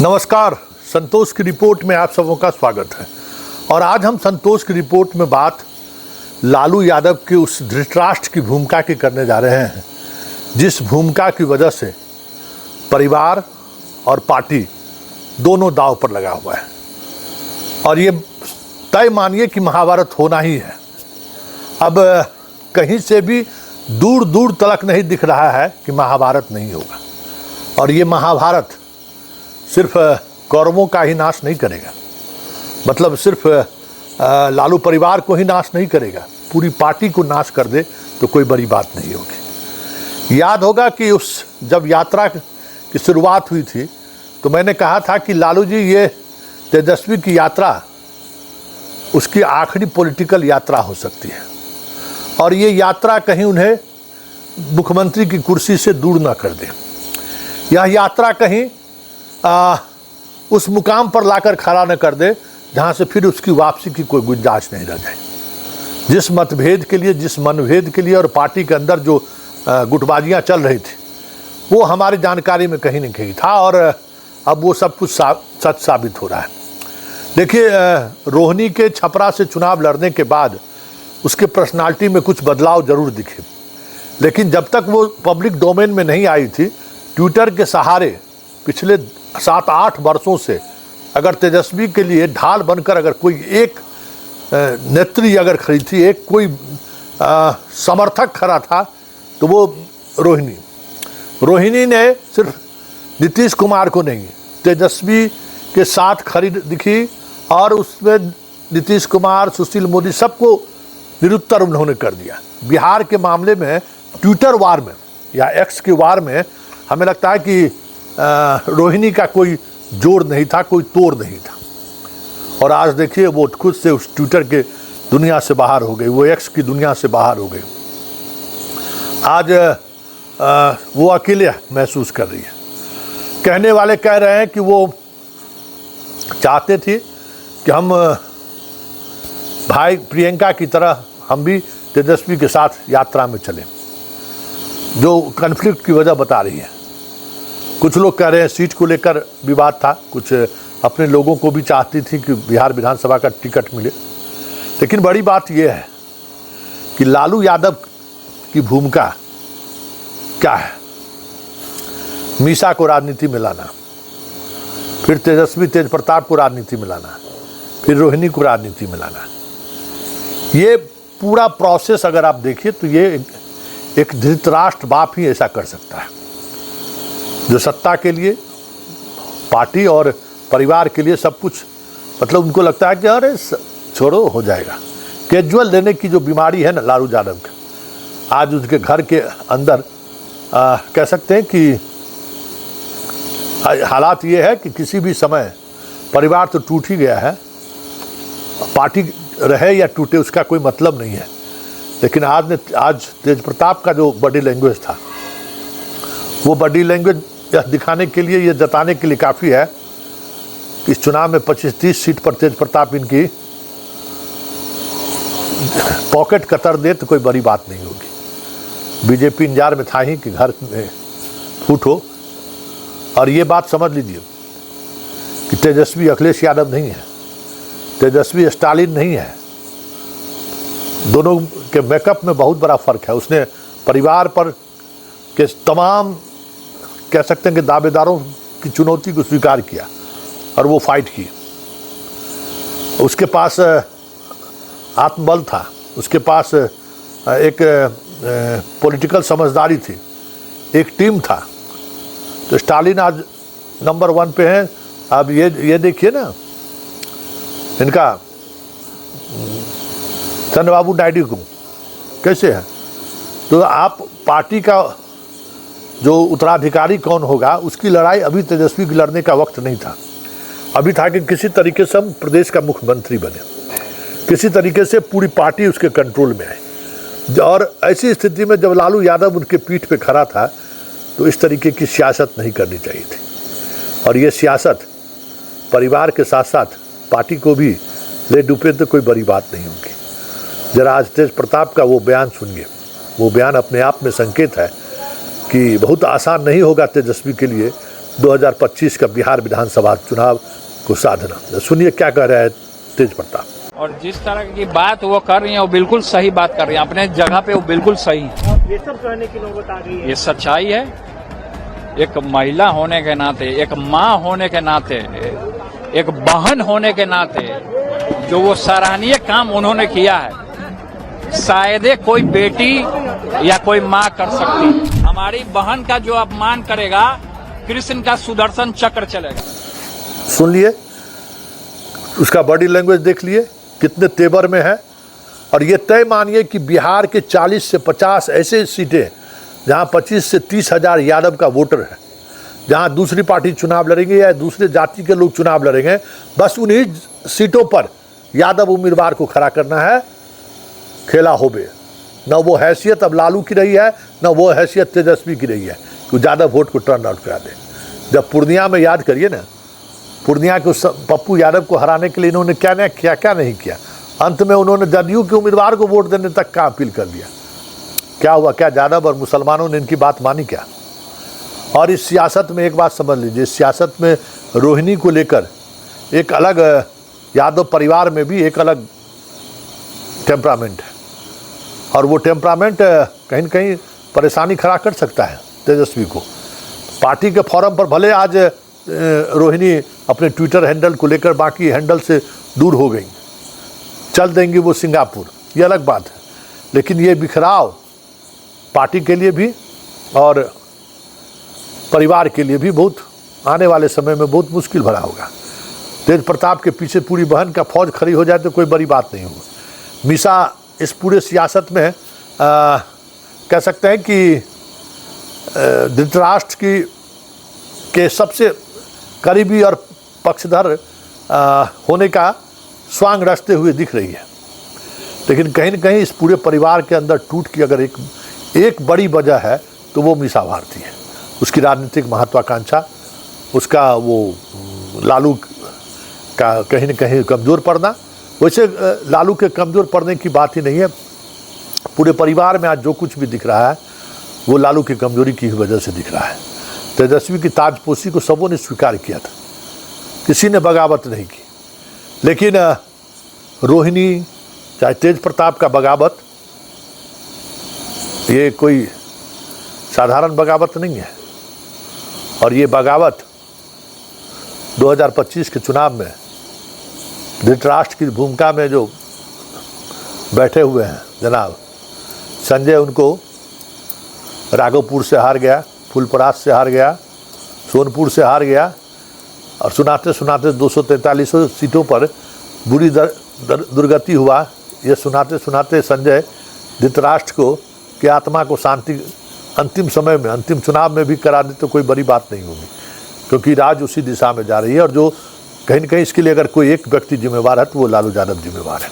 नमस्कार, संतोष की रिपोर्ट में आप सबों का स्वागत है। और आज हम संतोष की रिपोर्ट में बात लालू यादव की उस धृतराष्ट्र की भूमिका की करने जा रहे हैं, जिस भूमिका की वजह से परिवार और पार्टी दोनों दांव पर लगा हुआ है। और ये तय मानिए कि महाभारत होना ही है। अब कहीं से भी दूर दूर तलक नहीं दिख रहा है कि महाभारत नहीं होगा। और ये महाभारत सिर्फ कौरवों का ही नाश नहीं करेगा, मतलब सिर्फ लालू परिवार को ही नाश नहीं करेगा, पूरी पार्टी को नाश कर दे तो कोई बड़ी बात नहीं होगी। याद होगा कि जब यात्रा की शुरुआत हुई थी तो मैंने कहा था कि लालू जी, ये तेजस्वी की यात्रा उसकी आखिरी पॉलिटिकल यात्रा हो सकती है और ये यात्रा कहीं उन्हें मुख्यमंत्री की कुर्सी से दूर ना कर दे। यह यात्रा कहीं उस मुकाम पर लाकर खड़ा न कर दे जहाँ से फिर उसकी वापसी की कोई गुंजाइश नहीं रह जाए। जिस मतभेद के लिए, जिस मनभेद के लिए और पार्टी के अंदर जो गुटबाजियाँ चल रही थी वो हमारी जानकारी में कहीं न कहीं था और अब वो सब कुछ सच साबित हो रहा है। देखिए, रोहिणी के छपरा से चुनाव लड़ने के बाद उसके पर्सनालिटी में कुछ बदलाव जरूर दिखे, लेकिन जब तक वो पब्लिक डोमेन में नहीं आई थी, ट्विटर के सहारे पिछले 7-8 वर्षों से अगर तेजस्वी के लिए ढाल बनकर अगर कोई एक नेत्री अगर खड़ी थी, एक कोई समर्थक खड़ा था तो वो रोहिणी ने सिर्फ नीतीश कुमार को नहीं, तेजस्वी के साथ खड़ी दिखी और उसमें नीतीश कुमार, सुशील मोदी सबको निरुत्तर उन्होंने कर दिया। बिहार के मामले में ट्विटर वार में या एक्स के वार में हमें लगता है कि रोहिणी का कोई जोड़ नहीं था, कोई तोड़ नहीं था। और आज देखिए वो खुद से उस ट्विटर के दुनिया से बाहर हो गई, वो एक्स की दुनिया से बाहर हो गई। आज वो अकेले महसूस कर रही है। कहने वाले कह रहे हैं कि वो चाहते थे कि हम भाई प्रियंका की तरह हम भी तेजस्वी के साथ यात्रा में चलें, जो कन्फ्लिक्ट की वजह बता रही है। कुछ लोग कह रहे हैं सीट को लेकर विवाद था, कुछ अपने लोगों को भी चाहती थी कि बिहार विधानसभा का टिकट मिले। लेकिन बड़ी बात यह है कि लालू यादव की भूमिका क्या है। मीसा को राजनीति में लाना, फिर तेजस्वी तेज प्रताप को राजनीति में लाना, फिर रोहिणी को राजनीति में लाना, ये पूरा प्रोसेस अगर आप देखिए तो ये एक धृतराष्ट्र बाप ही ऐसा कर सकता है, जो सत्ता के लिए, पार्टी और परिवार के लिए सब कुछ, मतलब उनको लगता है कि अरे छोड़ो हो जाएगा। कैजुअल लेने की जो बीमारी है ना लालू यादव का, आज उसके घर के अंदर कह सकते हैं कि हालात ये है कि किसी भी समय परिवार तो टूट ही गया है, पार्टी रहे या टूटे उसका कोई मतलब नहीं है। लेकिन आज तेज प्रताप का जो बॉडी लैंग्वेज था, वो बॉडी लैंग्वेज दिखाने के लिए, ये जताने के लिए काफ़ी है कि इस चुनाव में 25-30 सीट पर तेज प्रताप इनकी पॉकेट कतर दे तो कोई बड़ी बात नहीं होगी। बीजेपी इंतजार में था ही कि घर में फूट हो। और ये बात समझ लीजिए कि तेजस्वी अखिलेश यादव नहीं है, तेजस्वी स्टालिन नहीं है। दोनों के मेकअप में बहुत बड़ा फर्क है। उसने परिवार पर के तमाम कह सकते हैं कि दावेदारों की चुनौती को स्वीकार किया और वो फाइट की। उसके पास आत्मबल था, उसके पास एक पॉलिटिकल समझदारी थी, एक टीम था। तो स्टालिन आज नंबर 1 पे है। अब ये देखिए ना, इनका चंद्रबाबू नायडू को कैसे है। तो आप पार्टी का जो उत्तराधिकारी कौन होगा, उसकी लड़ाई अभी तेजस्वी की लड़ने का वक्त नहीं था। अभी था कि किसी तरीके से हम प्रदेश का मुख्यमंत्री बने, किसी तरीके से पूरी पार्टी उसके कंट्रोल में आए। और ऐसी स्थिति में जब लालू यादव उनके पीठ पे खड़ा था तो इस तरीके की सियासत नहीं करनी चाहिए थी। और ये सियासत परिवार के साथ साथ पार्टी को भी ले डूबे तो कोई बड़ी बात नहीं होगी। जरा आज तेज प्रताप का वो बयान सुनिए। वो बयान अपने आप में संकेत है कि बहुत आसान नहीं होगा तेजस्वी के लिए 2025 का बिहार विधानसभा चुनाव को साधना। सुनिए क्या कह रहा है तेज प्रताप। और जिस तरह की बात वो कर रही है वो बिल्कुल सही बात कर रही है, अपने जगह पे वो बिल्कुल सही है। ये सब कहने की नौबत आ गई है। ये सच्चाई है। एक महिला होने के नाते, एक माँ होने के नाते, एक बहन होने के नाते जो वो सराहनीय काम उन्होंने किया है, शायद कोई बेटी या कोई माँ कर सकती। हमारी बहन का जो अपमान करेगा, कृष्ण का सुदर्शन चक्र चलेगा। सुन लिए, उसका बॉडी लैंग्वेज देख लिए कितने तेवर में है। और ये तय मानिए कि बिहार के 40 से 50 ऐसे सीटें जहां 25 से 30 हजार यादव का वोटर है, जहां दूसरी पार्टी चुनाव लड़ेंगे या दूसरे जाति के लोग चुनाव लड़ेंगे, बस उन्हीं सीटों पर यादव उम्मीदवार को खड़ा करना है। खेला होबे। न वो हैसियत अब लालू की रही है, न वो हैसियत तेजस्वी की रही है कि यादव वोट को टर्न आउट करा दे। जब पूर्णिया में याद करिए ना, पूर्णिया को पप्पू यादव को हराने के लिए इन्होंने क्या नहीं किया। अंत में उन्होंने जदयू के उम्मीदवार को वोट देने तक का अपील कर दिया। क्या हुआ? क्या यादव और मुसलमानों ने इनकी बात मानी क्या? और इस सियासत में एक बात समझ लीजिए, इस सियासत में रोहिणी को लेकर एक अलग, यादव परिवार में भी एक अलग टेम्परामेंट है। और वो टेम्परामेंट कहीं न कहीं परेशानी खड़ा कर सकता है तेजस्वी को। पार्टी के फोरम पर भले आज रोहिणी अपने ट्विटर हैंडल को लेकर बाकी हैंडल से दूर हो गई, चल देंगी वो सिंगापुर, ये अलग बात है। लेकिन ये बिखराव पार्टी के लिए भी और परिवार के लिए भी बहुत आने वाले समय में बहुत मुश्किल भरा होगा। तेज प्रताप के पीछे पूरी बहन का फौज खड़ी हो जाए तो कोई बड़ी बात नहीं होगी। मीसा इस पूरे सियासत में कह सकते हैं कि धृतराष्ट्र के सबसे करीबी और पक्षधर होने का स्वांग रचते हुए दिख रही है। लेकिन कहीं न कहीं इस पूरे परिवार के अंदर टूट की अगर एक बड़ी वजह है तो वो मीसा भारती है। उसकी राजनीतिक महत्वाकांक्षा, उसका वो लालू का कहीं न कहीं कमज़ोर पड़ना। वैसे लालू के कमज़ोर पड़ने की बात ही नहीं है, पूरे परिवार में आज जो कुछ भी दिख रहा है वो लालू की कमजोरी की वजह से दिख रहा है। तेजस्वी की ताजपोशी को सबों ने स्वीकार किया था, किसी ने बगावत नहीं की। लेकिन रोहिणी चाहे तेज प्रताप का बगावत, ये कोई साधारण बगावत नहीं है। और ये बगावत 2025 के चुनाव में धृतराष्ट्र की भूमिका में जो बैठे हुए हैं जनाब संजय, उनको राघोपुर से हार गया, फुलपरास से हार गया, सोनपुर से हार गया, और सुनाते सुनाते 243 सीटों पर बुरी दुर्गति हुआ। ये सुनाते सुनाते संजय धृतराष्ट्र को कि आत्मा को शांति अंतिम समय में, अंतिम चुनाव में भी करा दे तो कोई बड़ी बात नहीं होगी, क्योंकि राज उसी दिशा में जा रही है। और जो कहीं न कहीं इसके लिए अगर कोई एक व्यक्ति जिम्मेवार है तो वो लालू यादव जिम्मेवार है।